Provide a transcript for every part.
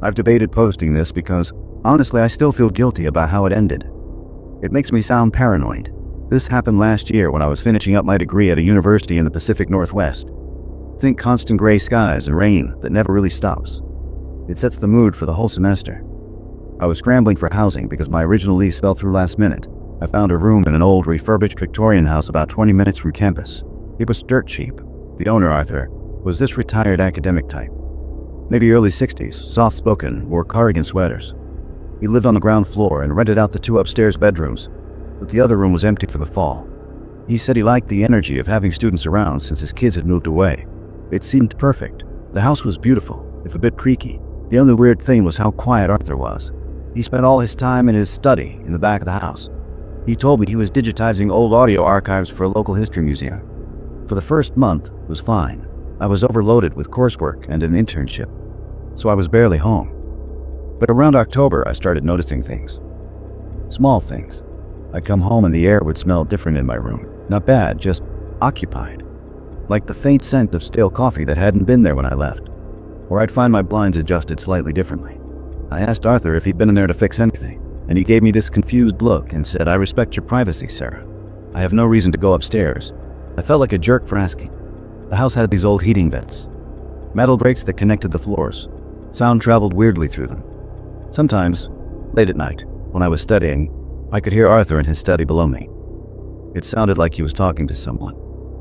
I've debated posting this because, honestly, I still feel guilty about how it ended. It makes me sound paranoid. This happened last year when I was finishing up my degree at a university in the Pacific Northwest. Think constant gray skies and rain that never really stops. It sets the mood for the whole semester. I was scrambling for housing because my original lease fell through last minute. I found a room in an old refurbished Victorian house about 20 minutes from campus. It was dirt cheap. The owner, Arthur, was this retired academic type. Maybe early 60s, soft-spoken, wore cardigan sweaters. He lived on the ground floor and rented out the 2 upstairs bedrooms, but the other room was empty for the fall. He said he liked the energy of having students around since his kids had moved away. It seemed perfect. The house was beautiful, if a bit creaky. The only weird thing was how quiet Arthur was. He spent all his time in his study in the back of the house. He told me he was digitizing old audio archives for a local history museum. For the first month, it was fine. I was overloaded with coursework and an internship, so I was barely home. But around October, I started noticing things. Small things. I'd come home and the air would smell different in my room. Not bad, just occupied. Like the faint scent of stale coffee that hadn't been there when I left. Or I'd find my blinds adjusted slightly differently. I asked Arthur if he'd been in there to fix anything, and he gave me this confused look and said, "I respect your privacy, Sarah. I have no reason to go upstairs." I felt like a jerk for asking. The house had these old heating vents. Metal grates that connected the floors. Sound traveled weirdly through them. Sometimes, late at night, when I was studying, I could hear Arthur in his study below me. It sounded like he was talking to someone,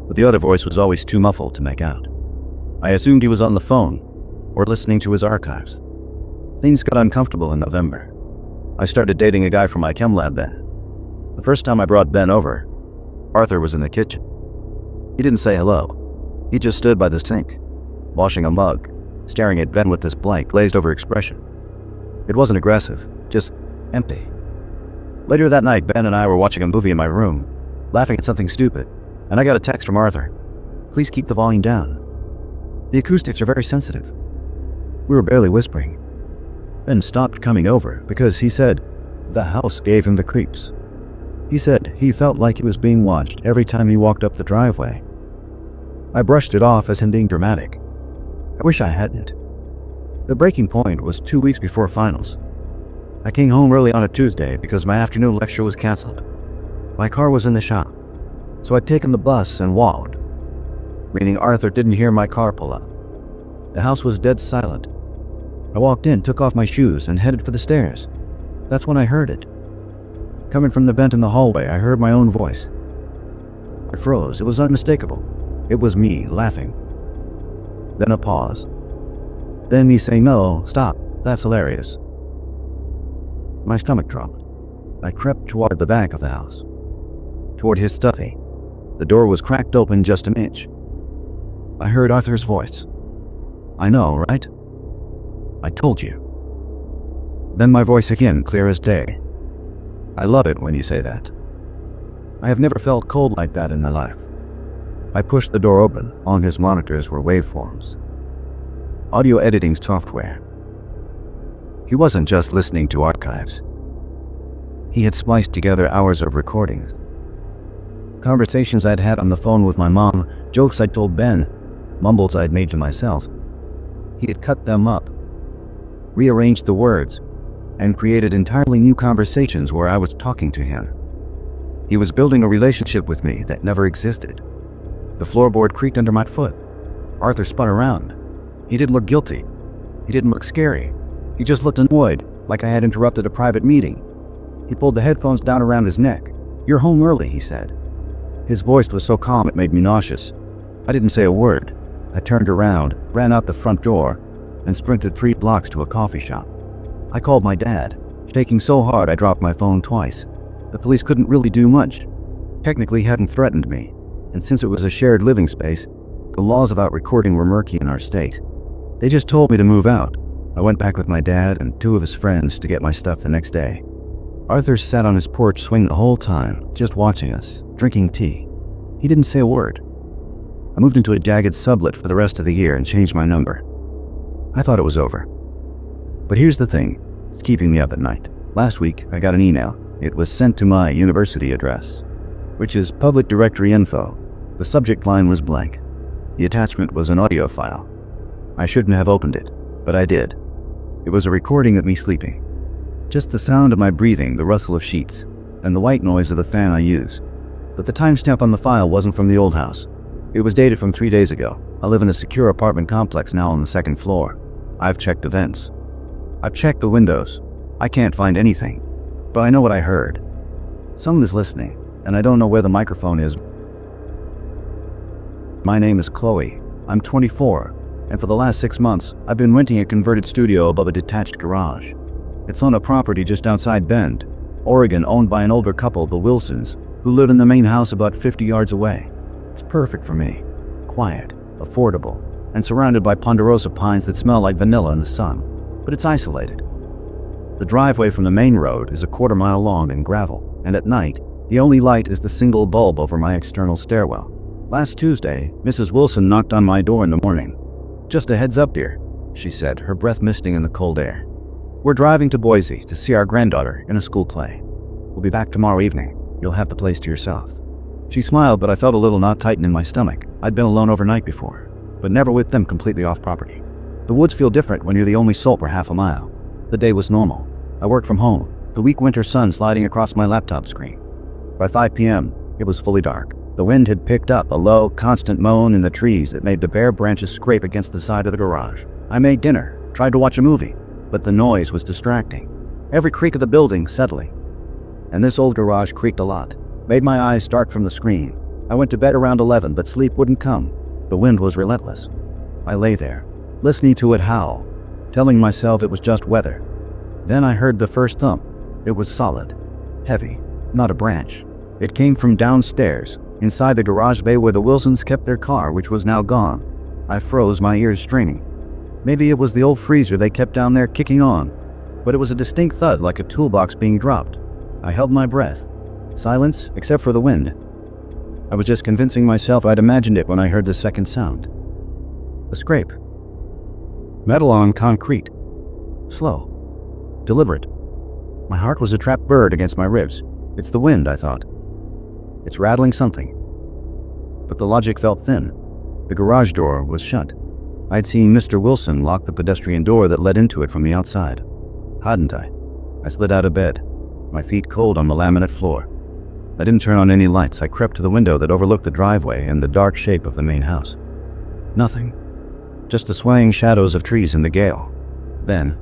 but the other voice was always too muffled to make out. I assumed he was on the phone, or listening to his archives. Things got uncomfortable in November. I started dating a guy from my chem lab then. The first time I brought Ben over, Arthur was in the kitchen. He didn't say hello. He just stood by the sink, washing a mug, staring at Ben with this blank, glazed-over expression. It wasn't aggressive, just empty. Later that night, Ben and I were watching a movie in my room, laughing at something stupid, and I got a text from Arthur. "Please keep the volume down. The acoustics are very sensitive." We were barely whispering. Ben stopped coming over because he said the house gave him the creeps. He said he felt like he was being watched every time he walked up the driveway. I brushed it off as him being dramatic. I wish I hadn't. The breaking point was 2 weeks before finals. I came home early on a Tuesday because my afternoon lecture was canceled. My car was in the shop, so I'd taken the bus and walked, meaning Arthur didn't hear my car pull up. The house was dead silent. I walked in, took off my shoes, and headed for the stairs. That's when I heard it. Coming from the vent in the hallway, I heard my own voice. I froze. It was unmistakable. It was me, laughing. Then a pause. Then me saying, "No, stop. That's hilarious." My stomach dropped. I crept toward the back of the house, toward his study. The door was cracked open just an inch. I heard Arthur's voice. "I know, right? I told you." Then my voice again, clear as day. "I love it when you say that." I have never felt cold like that in my life. I pushed the door open. On his monitors were waveforms. Audio editing software. He wasn't just listening to archives. He had spliced together hours of recordings. Conversations I'd had on the phone with my mom, jokes I'd told Ben, mumbles I'd made to myself. He had cut them up, rearranged the words, and created entirely new conversations where I was talking to him. He was building a relationship with me that never existed. The floorboard creaked under my foot. Arthur spun around. He didn't look guilty. He didn't look scary. He just looked annoyed, like I had interrupted a private meeting. He pulled the headphones down around his neck. "You're home early," he said. His voice was so calm it made me nauseous. I didn't say a word. I turned around, ran out the front door, and sprinted 3 blocks to a coffee shop. I called my dad, shaking so hard I dropped my phone twice. The police couldn't really do much. Technically hadn't threatened me, and since it was a shared living space, the laws about recording were murky in our state. They just told me to move out. I went back with my dad and 2 of his friends to get my stuff the next day. Arthur sat on his porch swing the whole time, just watching us, drinking tea. He didn't say a word. I moved into a jagged sublet for the rest of the year and changed my number. I thought it was over. But here's the thing, it's keeping me up at night. Last week, I got an email. It was sent to my university address, which is public directory info. The subject line was blank. The attachment was an audio file. I shouldn't have opened it, but I did. It was a recording of me sleeping. Just the sound of my breathing, the rustle of sheets, and the white noise of the fan I use. But the timestamp on the file wasn't from the old house. It was dated from 3 days ago. I live in a secure apartment complex now on the 2nd floor. I've checked the vents. I've checked the windows. I can't find anything. But I know what I heard. Someone is listening, and I don't know where the microphone is. My name is Chloe. I'm 24, and for the last 6 months, I've been renting a converted studio above a detached garage. It's on a property just outside Bend, Oregon, owned by an older couple, the Wilsons, who live in the main house about 50 yards away. It's perfect for me. Quiet, affordable, and surrounded by ponderosa pines that smell like vanilla in the sun. But it's isolated. The driveway from the main road is a 1/4 mile long and gravel, and at night, the only light is the single bulb over my external stairwell. Last Tuesday, Mrs. Wilson knocked on my door in the morning. "Just a heads up, dear," she said, her breath misting in the cold air. "We're driving to Boise to see our granddaughter in a school play. We'll be back tomorrow evening. You'll have the place to yourself." She smiled, but I felt a little knot tighten in my stomach. I'd been alone overnight before, but never with them completely off property. The woods feel different when you're the only soul for half a mile. The day was normal. I worked from home, the weak winter sun sliding across my laptop screen. By 5 p.m., it was fully dark. The wind had picked up, a low, constant moan in the trees that made the bare branches scrape against the side of the garage. I made dinner, tried to watch a movie, but the noise was distracting. Every creak of the building settling. And this old garage creaked a lot, made my eyes start from the screen. I went to bed around 11, but sleep wouldn't come. The wind was relentless. I lay there, listening to it howl, telling myself it was just weather. Then I heard the first thump. It was solid, heavy, not a branch. It came from downstairs, inside the garage bay where the Wilsons kept their car, which was now gone. I froze, my ears straining. Maybe it was the old freezer they kept down there kicking on, but it was a distinct thud like a toolbox being dropped. I held my breath. Silence, except for the wind. I was just convincing myself I'd imagined it when I heard the second sound. A scrape. Metal on concrete. Slow. Deliberate. My heart was a trapped bird against my ribs. It's the wind, I thought. It's rattling something. But the logic felt thin. The garage door was shut. I'd seen Mr. Wilson lock the pedestrian door that led into it from the outside. Hadn't I? I slid out of bed, my feet cold on the laminate floor. I didn't turn on any lights. I crept to the window that overlooked the driveway and the dark shape of the main house. Nothing. Just the swaying shadows of trees in the gale. Then,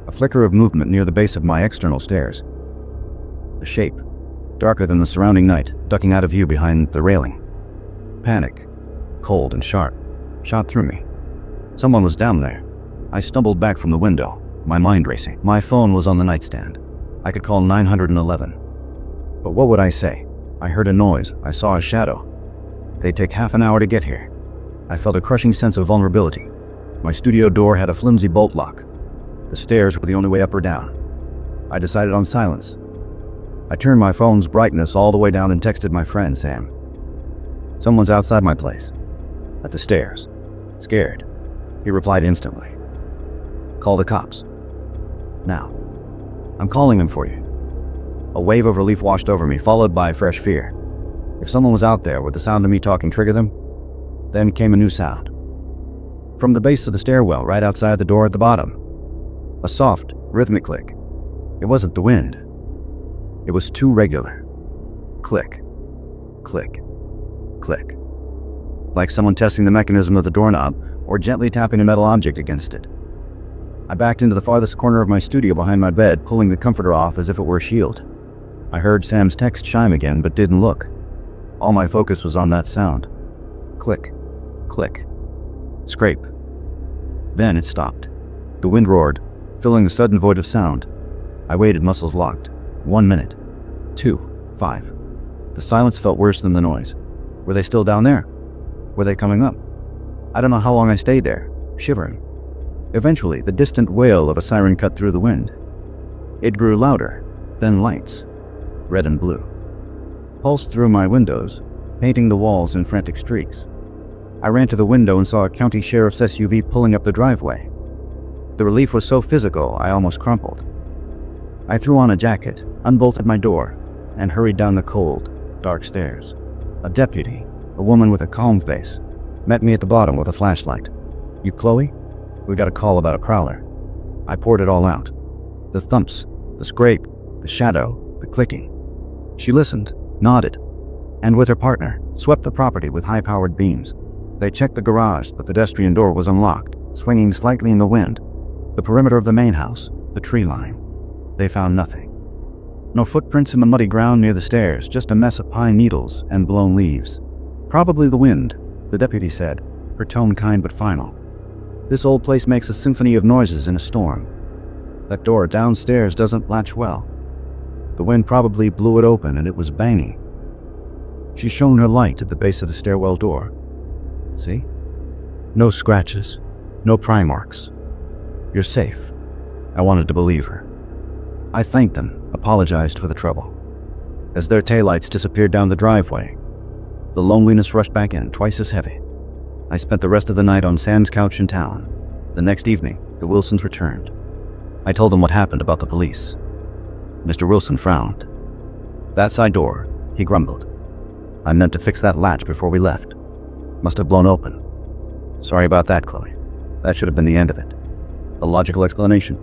a flicker of movement near the base of my external stairs. A shape, darker than the surrounding night, ducking out of view behind the railing. Panic, cold and sharp, shot through me. Someone was down there. I stumbled back from the window, my mind racing. My phone was on the nightstand. I could call 911. But what would I say? I heard a noise. I saw a shadow. They'd take half an hour to get here. I felt a crushing sense of vulnerability. My studio door had a flimsy bolt lock. The stairs were the only way up or down. I decided on silence. I turned my phone's brightness all the way down and texted my friend, Sam. "Someone's outside my place. At the stairs. Scared." He replied instantly. "Call the cops. Now." "I'm calling them for you." A wave of relief washed over me, followed by fresh fear. If someone was out there, would the sound of me talking trigger them? Then came a new sound. From the base of the stairwell, right outside the door at the bottom. A soft, rhythmic click. It wasn't the wind. It was too regular. Click. Click. Click. Like someone testing the mechanism of the doorknob, or gently tapping a metal object against it. I backed into the farthest corner of my studio behind my bed, pulling the comforter off as if it were a shield. I heard Sam's text chime again, but didn't look. All my focus was on that sound. Click. Click. Scrape. Then it stopped. The wind roared, filling the sudden void of sound. I waited, muscles locked. 1 minute. 2. 5. The silence felt worse than the noise. Were they still down there? Were they coming up? I don't know how long I stayed there, shivering. Eventually, the distant wail of a siren cut through the wind. It grew louder, then lights, red and blue, pulsed through my windows, painting the walls in frantic streaks. I ran to the window and saw a county sheriff's SUV pulling up the driveway. The relief was so physical, I almost crumpled. I threw on a jacket, unbolted my door, and hurried down the cold, dark stairs. A deputy, a woman with a calm face, met me at the bottom with a flashlight. "You Chloe? We got a call about a prowler." I poured it all out. The thumps, the scrape, the shadow, the clicking. She listened, nodded, and with her partner, swept the property with high-powered beams. They checked the garage. The pedestrian door was unlocked, swinging slightly in the wind. The perimeter of the main house, the tree line. They found nothing. No footprints in the muddy ground near the stairs, just a mess of pine needles and blown leaves. Probably the wind, the deputy said, her tone kind but final. This old place makes a symphony of noises in a storm. That door downstairs doesn't latch well. The wind probably blew it open and it was banging. She shone her light at the base of the stairwell door. See? No scratches, no pry marks. You're safe. I wanted to believe her. I thanked them, apologized for the trouble. As their taillights disappeared down the driveway, the loneliness rushed back in, twice as heavy. I spent the rest of the night on Sam's couch in town. The next evening, the Wilsons returned. I told them what happened about the police. Mr. Wilson frowned. That side door, he grumbled. I meant to fix that latch before we left. Must have blown open. Sorry about that, Chloe. That should have been the end of it. A logical explanation.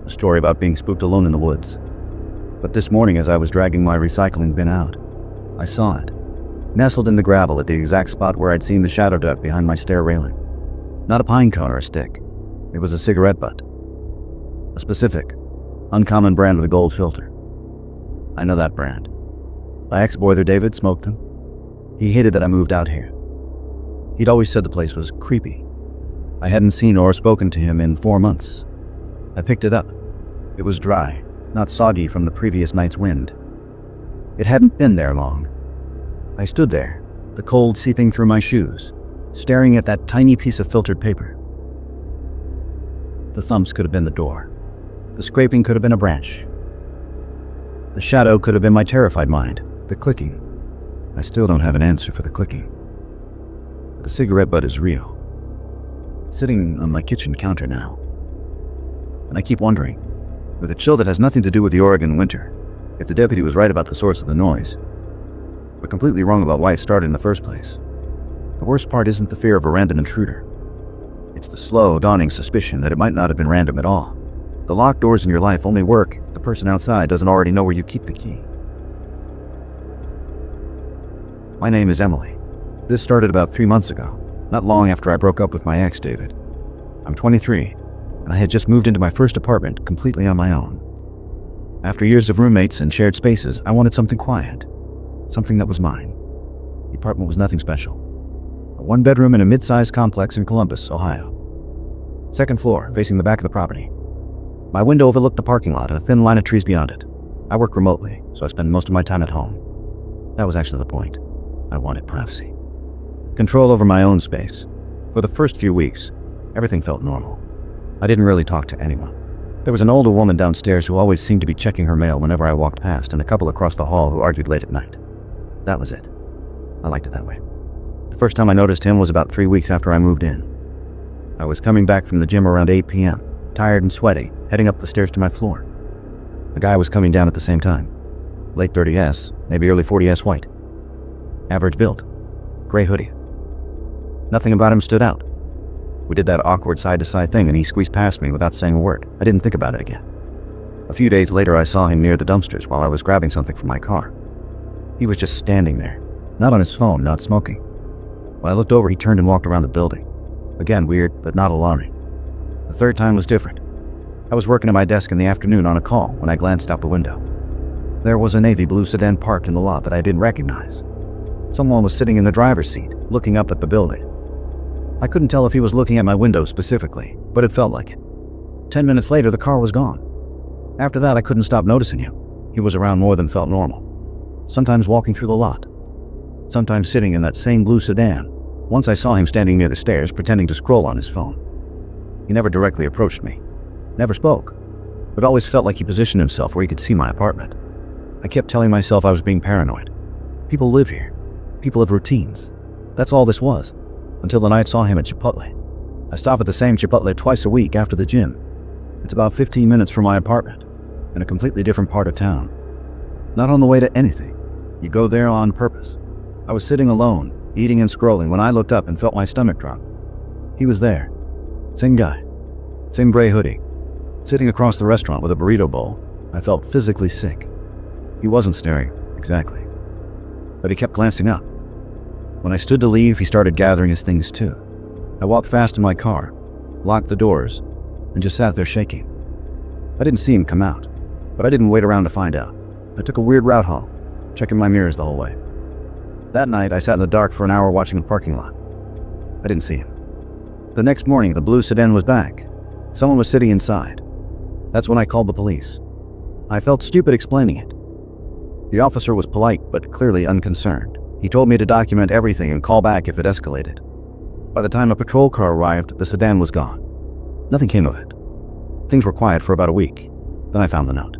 A story about being spooked alone in the woods. But this morning as I was dragging my recycling bin out, I saw it. Nestled in the gravel at the exact spot where I'd seen the shadow duck behind my stair railing. Not a pine cone or a stick. It was a cigarette butt. A specific, uncommon brand with a gold filter. I know that brand. My ex-boiler David smoked them. He hated that I moved out here. He'd always said the place was creepy. I hadn't seen or spoken to him in 4 months. I picked it up. It was dry, not soggy from the previous night's wind. It hadn't been there long. I stood there, the cold seeping through my shoes, staring at that tiny piece of filtered paper. The thumps could have been the door. The scraping could have been a branch. The shadow could have been my terrified mind. The clicking. I still don't have an answer for the clicking. The cigarette butt is real. It's sitting on my kitchen counter now. And I keep wondering, with a chill that has nothing to do with the Oregon winter, if the deputy was right about the source of the noise, but completely wrong about why it started in the first place. The worst part isn't the fear of a random intruder. It's the slow, dawning suspicion that it might not have been random at all. The locked doors in your life only work if the person outside doesn't already know where you keep the key. My name is Emily. This started about 3 months ago, not long after I broke up with my ex, David. I'm 23, and I had just moved into my first apartment completely on my own. After years of roommates and shared spaces, I wanted something quiet, something that was mine. The apartment was nothing special. A 1-bedroom in a mid-sized complex in Columbus, Ohio. 2nd floor, facing the back of the property. My window overlooked the parking lot and a thin line of trees beyond it. I work remotely, so I spend most of my time at home. That was actually the point. I wanted privacy. Control over my own space. For the first few weeks, everything felt normal. I didn't really talk to anyone. There was an older woman downstairs who always seemed to be checking her mail whenever I walked past, and a couple across the hall who argued late at night. That was it. I liked it that way. The first time I noticed him was about 3 weeks after I moved in. I was coming back from the gym around 8 p.m., tired and sweaty, heading up the stairs to my floor. The guy was coming down at the same time. Late 30s, maybe early 40s white. Average build. Gray hoodie. Nothing about him stood out. We did that awkward side-to-side thing and he squeezed past me without saying a word. I didn't think about it again. A few days later, I saw him near the dumpsters while I was grabbing something from my car. He was just standing there, not on his phone, not smoking. When I looked over, he turned and walked around the building. Again, weird, but not alarming. The third time was different. I was working at my desk in the afternoon on a call when I glanced out the window. There was a navy blue sedan parked in the lot that I didn't recognize. Someone was sitting in the driver's seat, looking up at the building. I couldn't tell if he was looking at my window specifically, but it felt like it. 10 minutes later, the car was gone. After that, I couldn't stop noticing him. He was around more than felt normal. Sometimes walking through the lot. Sometimes sitting in that same blue sedan. Once I saw him standing near the stairs, pretending to scroll on his phone. He never directly approached me. Never spoke. But always felt like he positioned himself where he could see my apartment. I kept telling myself I was being paranoid. People live here. People have routines. That's all this was. Until the night I saw him at Chipotle. I stop at the same Chipotle twice a week after the gym. It's about 15 minutes from my apartment, in a completely different part of town. Not on the way to anything. You go there on purpose. I was sitting alone, eating and scrolling when I looked up and felt my stomach drop. He was there. Same guy. Same gray hoodie. Sitting across the restaurant with a burrito bowl, I felt physically sick. He wasn't staring, exactly, but he kept glancing up. When I stood to leave, he started gathering his things too. I walked fast in my car, locked the doors, and just sat there shaking. I didn't see him come out, but I didn't wait around to find out. I took a weird route home, checking my mirrors the whole way. That night, I sat in the dark for an hour watching the parking lot. I didn't see him. The next morning, the blue sedan was back. Someone was sitting inside. That's when I called the police. I felt stupid explaining it. The officer was polite, but clearly unconcerned. He told me to document everything and call back if it escalated. By the time a patrol car arrived, the sedan was gone. Nothing came of it. Things were quiet for about a week. Then I found the note.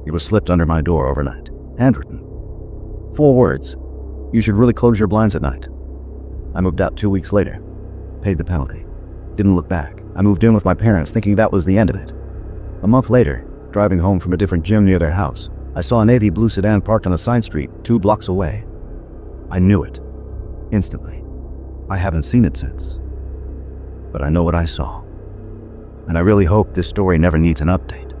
It was slipped under my door overnight, handwritten. 4 words. You should really close your blinds at night. I moved out 2 weeks later. Paid the penalty. Didn't look back. I moved in with my parents thinking that was the end of it. A month later, driving home from a different gym near their house, I saw a navy blue sedan parked on a side street 2 blocks away. I knew it. Instantly. I haven't seen it since. But I know what I saw. And I really hope this story never needs an update.